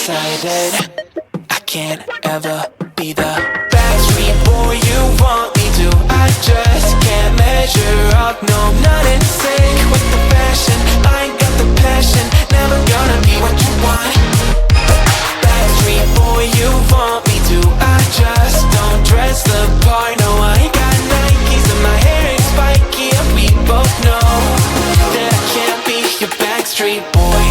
decided I can't ever be the backstreet boy you want me to. I just can't measure up, no, I'm not in sync with the fashion. I ain't got the passion, never gonna be what you want. Backstreet boy you want me to. I just don't dress the part, no, I ain't got Nikes and my hair ain't spiky, and we both know that I can't be your backstreet boy.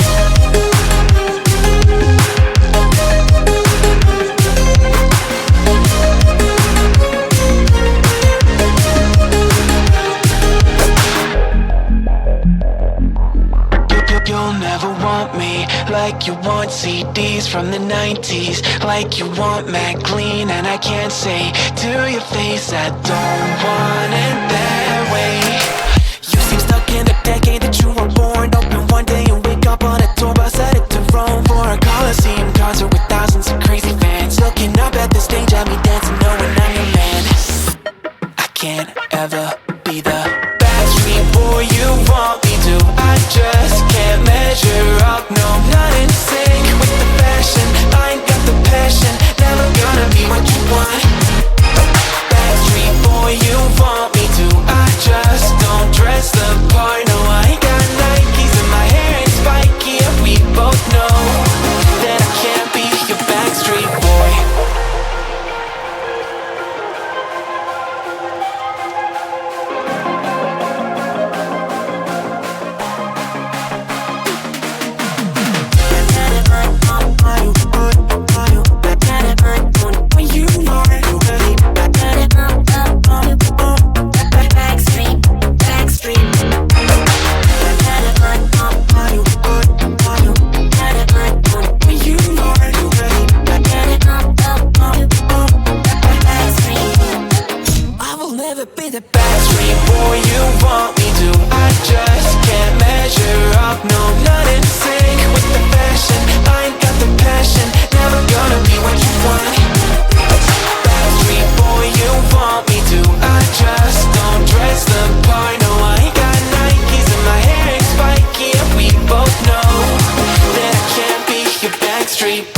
You'll never want me like you want CDs from the 90s, like you want Mac Clean, and I can't say to your face I don't want it that way. You seem stuck in the decade that you were born. Open one day and wake up on a tour bus headed to Rome for a Coliseum concert with thousands of crazy fans, looking up at the stage at me dancing, knowing I'm your man. I can't ever be the backstreet boy you want me to. I just can't measure up, no, I'm not in sync with the fashion. I ain't got the passion, never gonna be what you want. Backstreet boy you want me to. I just don't dress the part, no, I ain't got Nikes and my hair ain't spiky, and we both know that I can't be your backstreet boy. Be the backstreet boy you want me to. I just can't measure up, no, I'm not in sync with the fashion. I ain't got the passion, never gonna be what you want. Backstreet boy you want me to. I just don't dress the part, no, I ain't got Nikes and my hair ain't spiky, and we both know that I can't be your backstreet boy.